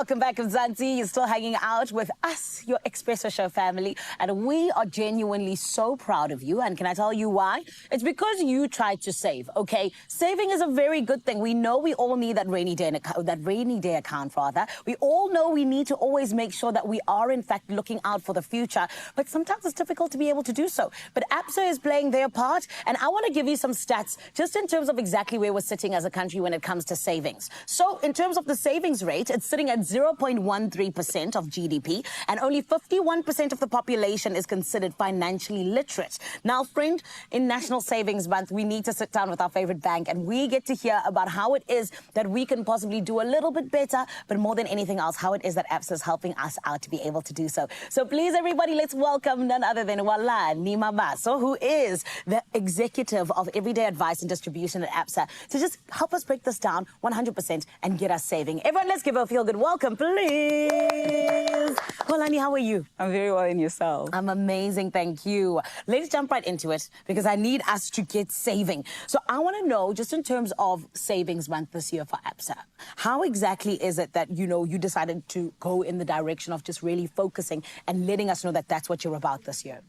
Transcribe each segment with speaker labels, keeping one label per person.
Speaker 1: Welcome back, Mzansi. You're still hanging out with us, your Expresso show family, and we are genuinely so proud of you. And can I tell you why? It's because you tried to save, okay? Saving is a very good thing. We know we all need that rainy day account, rather. We all know we need to always make sure that we are, in fact, looking out for the future, but sometimes it's difficult to be able to do so. But Absa is playing their part, and I want to give you some stats just in terms of exactly where we're sitting as a country when it comes to savings. So in terms of the savings rate, it's sitting at 0.13% of GDP, and only 51% of the population is considered financially literate. Now, friend, in National Savings Month, we need to sit down with our favorite bank, and we get to hear about how it is that we can possibly do a little bit better, but more than anything else, how it is that Absa is helping us out to be able to do so. So please, everybody, let's welcome none other than Wala Nimamaso, who is the executive of Everyday Advice and Distribution at Absa, to just help us break this down 100% and get us saving. Everyone, let's give her a feel-good welcome, please. Walani, how are you?
Speaker 2: I'm very well, and yourself?
Speaker 1: I'm amazing, thank you. Let's jump right into it, because I need us to get saving. So I want to know, just in terms of Savings Month this year for Absa, how exactly is it that, you decided to go in the direction of just really focusing and letting us know that that's what you're about this year?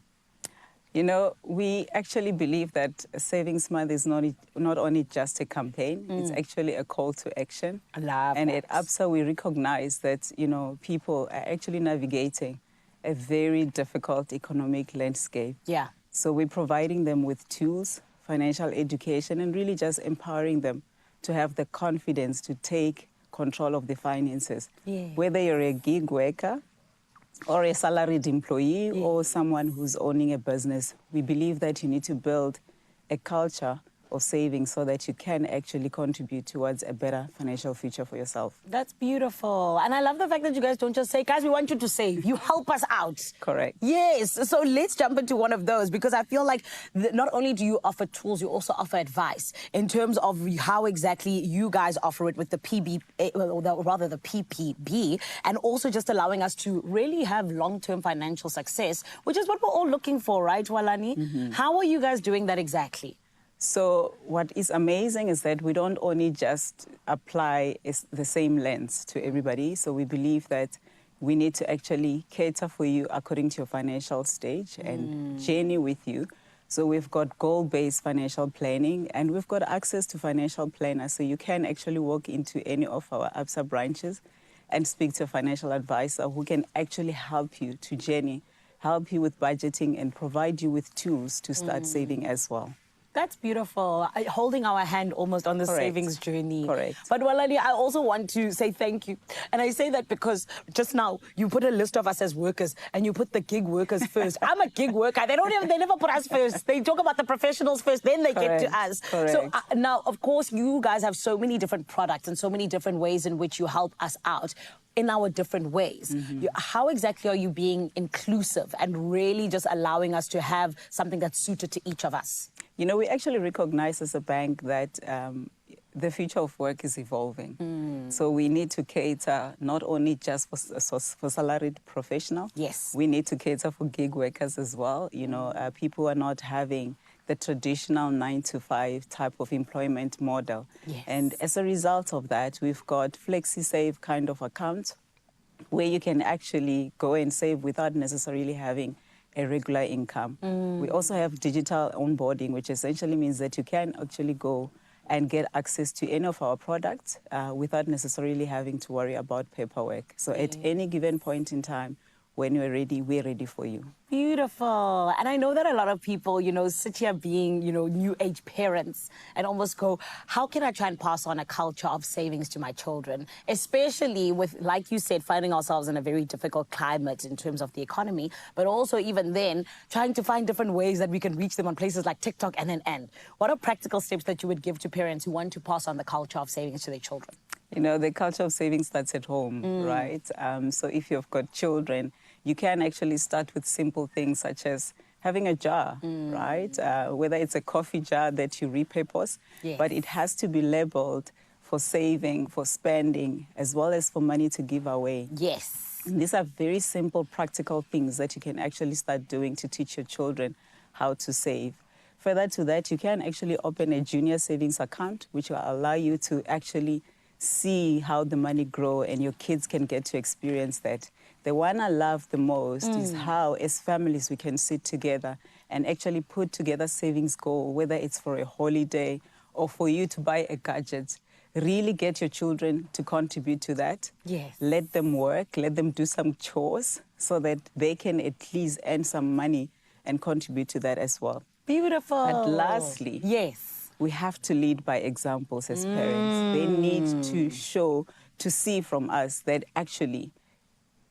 Speaker 2: We actually believe that Savings Month is not only just a campaign, it's actually a call to action.
Speaker 1: I love
Speaker 2: and
Speaker 1: that.
Speaker 2: at Absa, we recognize that, people are actually navigating a very difficult economic landscape.
Speaker 1: Yeah.
Speaker 2: So we're providing them with tools, financial education, and really just empowering them to have the confidence to take control of the finances.
Speaker 1: Yeah.
Speaker 2: Whether you're a gig worker, or a salaried employee, or someone who's owning a business, we believe that you need to build a culture of saving so that you can actually contribute towards a better financial future for yourself.
Speaker 1: That's beautiful. And I love the fact that you guys don't just say, guys, we want you to save. You help us out.
Speaker 2: Correct.
Speaker 1: Yes. So let's jump into one of those, because I feel like not only do you offer tools, you also offer advice in terms of how exactly you guys offer it with the the PPB, and also just allowing us to really have long-term financial success, which is what we're all looking for, right, Walani? How are you guys doing that exactly?
Speaker 2: So what is amazing is that we don't only just apply the same lens to everybody. So we believe that we need to actually cater for you according to your financial stage and journey with you. So we've got goal-based financial planning, and we've got access to financial planners. So you can actually walk into any of our Absa branches and speak to a financial advisor who can actually help you to journey, help you with budgeting, and provide you with tools to start saving as well.
Speaker 1: That's beautiful. Holding our hand almost on the savings journey.
Speaker 2: Correct.
Speaker 1: But Walani, I also want to say thank you. And I say that because just now you put a list of us as workers and you put the gig workers first. I'm a gig worker. They never put us first. They talk about the professionals first, then they get to us.
Speaker 2: Correct.
Speaker 1: So now, of course, you guys have so many different products and so many different ways in which you help us out in our different ways. How exactly are you being inclusive and really just allowing us to have something that's suited to each of us?
Speaker 2: We actually recognize as a bank that the future of work is evolving. So we need to cater not only just for salaried professionals.
Speaker 1: Yes.
Speaker 2: We need to cater for gig workers as well. People are not having the traditional 9-to-5 type of employment model.
Speaker 1: Yes.
Speaker 2: And as a result of that, we've got FlexiSave kind of accounts where you can actually go and save without necessarily having a regular income. We also have digital onboarding, which essentially means that you can actually go and get access to any of our products without necessarily having to worry about paperwork. So at any given point in time, when you're ready, we're ready for you.
Speaker 1: Beautiful. And I know that a lot of people, sit here being, new age parents and almost go, how can I try and pass on a culture of savings to my children? Especially with, like you said, finding ourselves in a very difficult climate in terms of the economy, but also even then trying to find different ways that we can reach them on places like TikTok and then. What are practical steps that you would give to parents who want to pass on the culture of savings to their children?
Speaker 2: The culture of savings starts at home, right? So if you've got children, you can actually start with simple things such as having a jar, right? Whether it's a coffee jar that you repurpose, but it has to be labeled for saving, for spending, as well as for money to give away.
Speaker 1: Yes.
Speaker 2: And these are very simple, practical things that you can actually start doing to teach your children how to save. Further to that, you can actually open a junior savings account, which will allow you to actually see how the money grow and your kids can get to experience that. The one I love the most is how, as families, we can sit together and actually put together savings goal, whether it's for a holiday or for you to buy a gadget. Really get your children to contribute to that.
Speaker 1: Yes.
Speaker 2: Let them work, let them do some chores so that they can at least earn some money and contribute to that as well.
Speaker 1: Beautiful.
Speaker 2: But lastly,
Speaker 1: yes,
Speaker 2: we have to lead by examples as parents. They need to show, to see from us that actually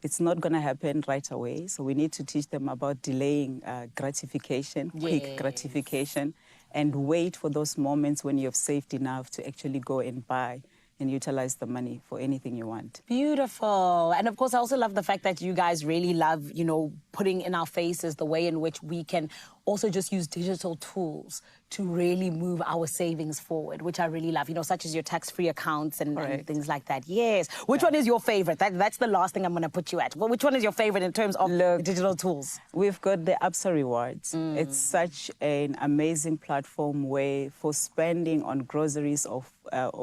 Speaker 2: it's not going to happen right away. So we need to teach them about delaying gratification, quick
Speaker 1: Yes.
Speaker 2: gratification, and wait for those moments when you've saved enough to actually go and buy and utilize the money for anything you want.
Speaker 1: beautiful. And of course, I also love the fact that you guys really love, putting in our faces the way in which we can also just use digital tools to really move our savings forward, which I really love, such as your tax-free accounts and things like that. Yes. Which one is your favorite? That's the last thing I'm going to put you at. Well, which one is your favorite in terms of the digital tools?
Speaker 2: We've got the Absa Rewards. It's such an amazing platform where for spending on groceries or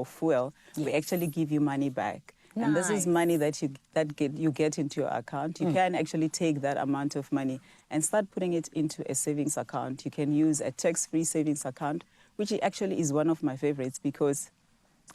Speaker 2: fuel, we actually give you money back. And this is money that you get into your account. You can actually take that amount of money and start putting it into a savings account. You can use a tax-free savings account, which actually is one of my favorites because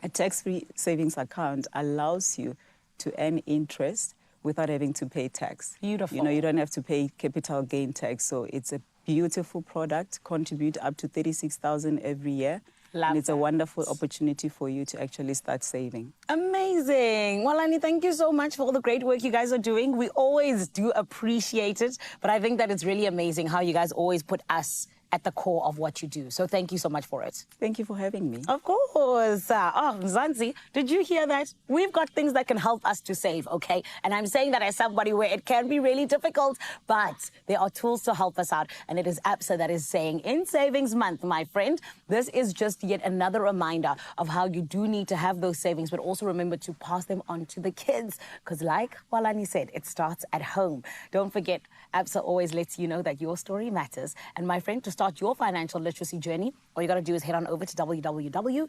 Speaker 2: a tax-free savings account allows you to earn interest without having to pay tax.
Speaker 1: Beautiful.
Speaker 2: You don't have to pay capital gain tax. So it's a beautiful product, contribute up to 36,000 every year.
Speaker 1: Love
Speaker 2: and it's a
Speaker 1: that.
Speaker 2: wonderful opportunity for you to actually start saving.
Speaker 1: Amazing. Well, Annie, thank you so much for all the great work you guys are doing. We always do appreciate it, but I think that it's really amazing how you guys always put us at the core of what you do. So thank you so much for it.
Speaker 2: Thank you for having me.
Speaker 1: Of course. Mzansi, did you hear that? We've got things that can help us to save, okay? And I'm saying that as somebody where it can be really difficult, but there are tools to help us out. And it is Absa that is saying, in Savings Month, my friend, this is just yet another reminder of how you do need to have those savings, but also remember to pass them on to the kids. Because like Walani said, it starts at home. Don't forget, Absa always lets you know that your story matters. And my friend, to start your financial literacy journey, all you got to do is head on over to www.absa.co.za.